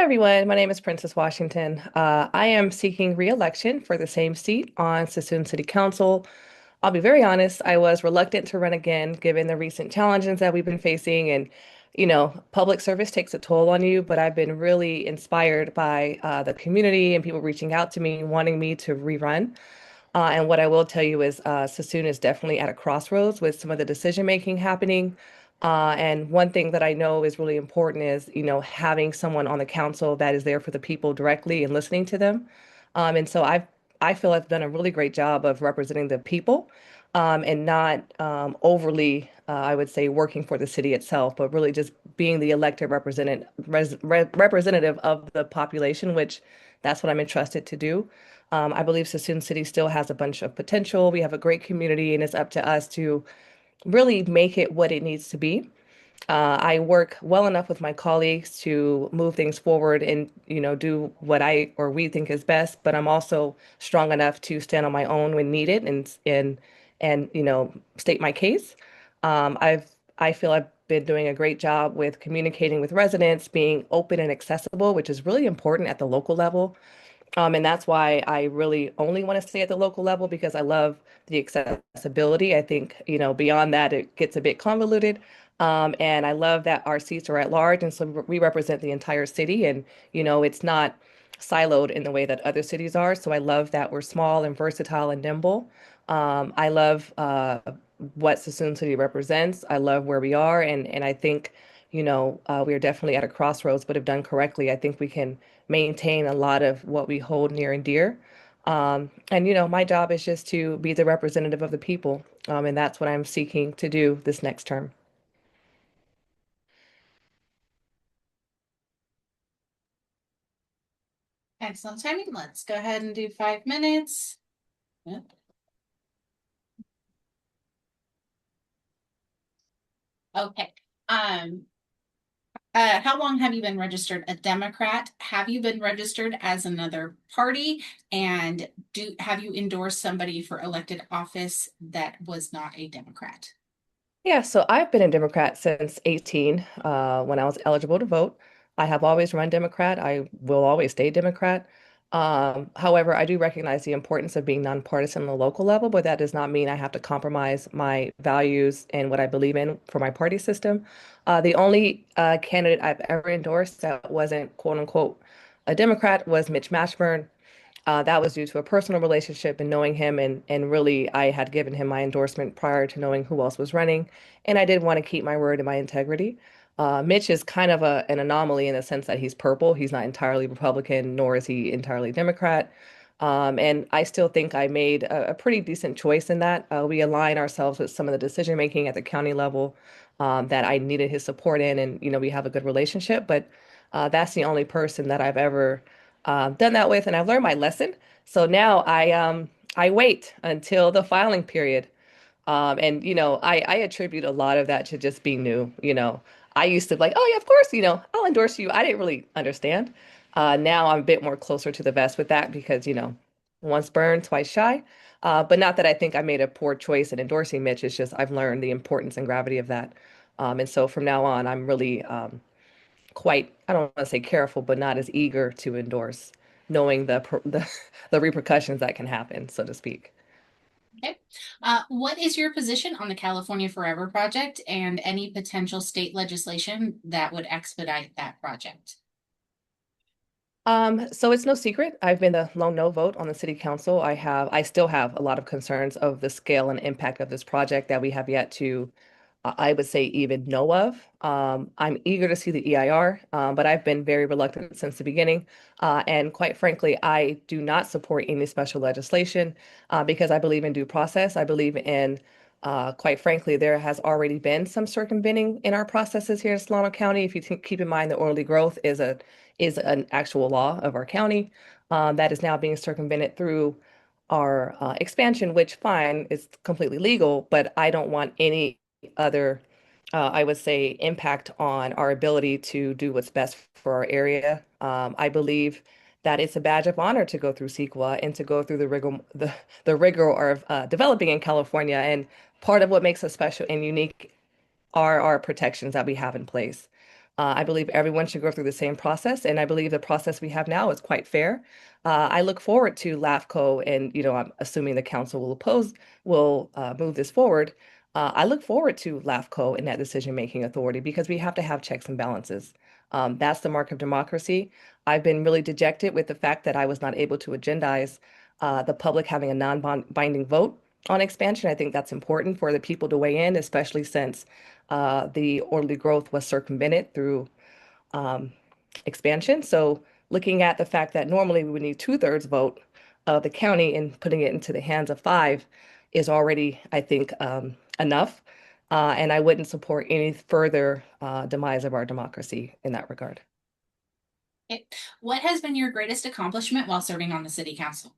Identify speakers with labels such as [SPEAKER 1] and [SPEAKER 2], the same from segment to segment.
[SPEAKER 1] everyone. My name is Princess Washington. I am seeking re-election for the same seat on Suisun City Council. I'll be very honest, I was reluctant to run again given the recent challenges that we've been facing. And, public service takes a toll on you, but I've been really inspired by the community and people reaching out to me, wanting me to rerun. And what I will tell you is Sassoon is definitely at a crossroads with some of the decision making happening. And one thing that I know is really important is, having someone on the council that is there for the people directly and listening to them. And so I feel I've done a really great job of representing the people and not overly, I would say, working for the city itself, but really just being the elected representative of the population, which that's what I'm entrusted to do. I believe Suisun City still has a bunch of potential. We have a great community, and it's up to us to really make it what it needs to be. I work well enough with my colleagues to move things forward and, do what I or we think is best, but I'm also strong enough to stand on my own when needed and state my case. I feel I've been doing a great job with communicating with residents, being open and accessible, which is really important at the local level. And that's why I really only want to stay at the local level because I love the accessibility. I think, beyond that, it gets a bit convoluted. And I love that our seats are at large. And so we represent the entire city. And, it's not siloed in the way that other cities are. So I love that we're small and versatile and nimble. I love what Suisun City represents. I love where we are. And I think, we are definitely at a crossroads, but if done correctly, I think we can maintain a lot of what we hold near and dear. And my job is just to be the representative of the people, and that's what I'm seeking to do this next term.
[SPEAKER 2] Excellent timing. Let's go ahead and do 5 minutes. Yep. Okay. Um, how long have you been registered a Democrat? Have you been registered as another party? And have you endorsed somebody for elected office that was not a Democrat?
[SPEAKER 1] Yeah, so I've been a Democrat since 18, when I was eligible to vote. I have always run Democrat. I will always stay Democrat. However, I do recognize the importance of being nonpartisan on the local level, but that does not mean I have to compromise my values and what I believe in for my party system. The only candidate I've ever endorsed that wasn't quote unquote a Democrat was Mitch Mashburn. That was due to a personal relationship and knowing him, and really I had given him my endorsement prior to knowing who else was running, and I did want to keep my word and my integrity. Mitch is kind of an anomaly in the sense that he's purple. He's not entirely Republican, nor is he entirely Democrat. And I still think I made a pretty decent choice in that. We align ourselves with some of the decision making at the county level that I needed his support in, and we have a good relationship. But that's the only person that I've ever done that with, and I've learned my lesson. So now I wait until the filing period. And I attribute a lot of that to just being new. I used to be like, oh yeah, of course, I'll endorse you. I didn't really understand. Now I'm a bit more closer to the vest with that because, once burned, twice shy. But not that I think I made a poor choice in endorsing Mitch. It's just I've learned the importance and gravity of that. And so from now on, I'm really quite, I don't want to say careful, but not as eager to endorse, knowing the repercussions that can happen, so to speak.
[SPEAKER 2] Okay. What is your position on the California Forever project and any potential state legislation that would expedite that project?
[SPEAKER 1] So it's no secret. I've been the lone no vote on the city council. I still have a lot of concerns of the scale and impact of this project that we have yet to, I would say, even know of. I'm eager to see the EIR, but I've been very reluctant since the beginning. And quite frankly, I do not support any special legislation because I believe in due process. I believe in, quite frankly, there has already been some circumventing in our processes here in Solano County. If you keep in mind, the orderly growth is an actual law of our county that is now being circumvented through our expansion, which fine is completely legal, but I don't want any other, I would say, impact on our ability to do what's best for our area. I believe that it's a badge of honor to go through CEQA and to go through the rigor of developing in California. And part of what makes us special and unique are our protections that we have in place. I believe everyone should go through the same process, and I believe the process we have now is quite fair. I look forward to LAFCO, and I'm assuming the council will move this forward. I look forward to LAFCO and that decision-making authority because we have to have checks and balances. That's the mark of democracy. I've been really dejected with the fact that I was not able to agendize the public having a non-binding vote on expansion. I think that's important for the people to weigh in, especially since the orderly growth was circumvented through um, expansion. So looking at the fact that normally we would need two-thirds vote of the county and putting it into the hands of five is already, I think, enough. And I wouldn't support any further demise of our democracy in that regard.
[SPEAKER 2] Okay. What has been your greatest accomplishment while serving on the city council?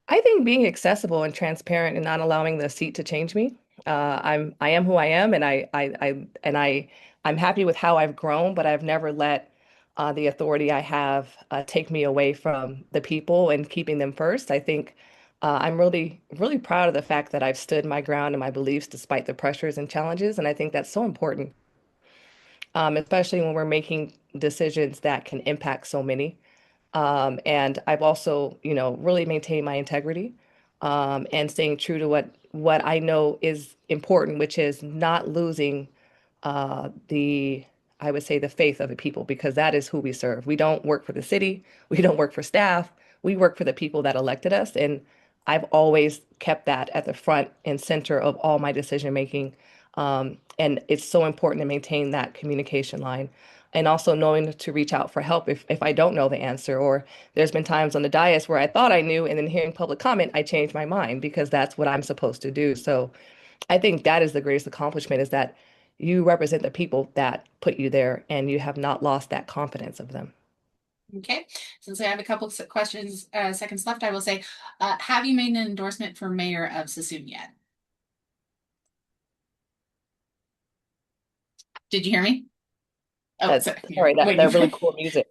[SPEAKER 1] I think being accessible and transparent and not allowing the seat to change me. I am who I am, and I'm happy with how I've grown, but I've never let the authority I have take me away from the people and keeping them first. I think I'm really proud of the fact that I've stood my ground and my beliefs despite the pressures and challenges, and I think that's so important, especially when we're making decisions that can impact so many. And I've also, really maintained my integrity, and staying true to what I know is important, which is not losing the, I would say, the faith of the people, because that is who we serve. We don't work for the city, we don't work for staff, we work for the people that elected us. And I've always kept that at the front and center of all my decision making. And it's so important to maintain that communication line. And also knowing to reach out for help if I don't know the answer, or there's been times on the dais where I thought I knew, and then hearing public comment, I changed my mind because that's what I'm supposed to do. So I think that is the greatest accomplishment, is that you represent the people that put you there and you have not lost that confidence of them.
[SPEAKER 2] Okay, since I have a couple of questions, seconds left, I will say, have you made an endorsement for mayor of Suisun yet? Did you hear me? Oh, sorry, you're
[SPEAKER 1] Sorry,
[SPEAKER 2] waiting
[SPEAKER 1] that
[SPEAKER 2] for.
[SPEAKER 1] really cool music.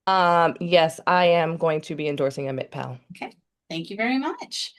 [SPEAKER 1] Yes, I am going to be endorsing a MIT pal.
[SPEAKER 2] Okay, thank you very much.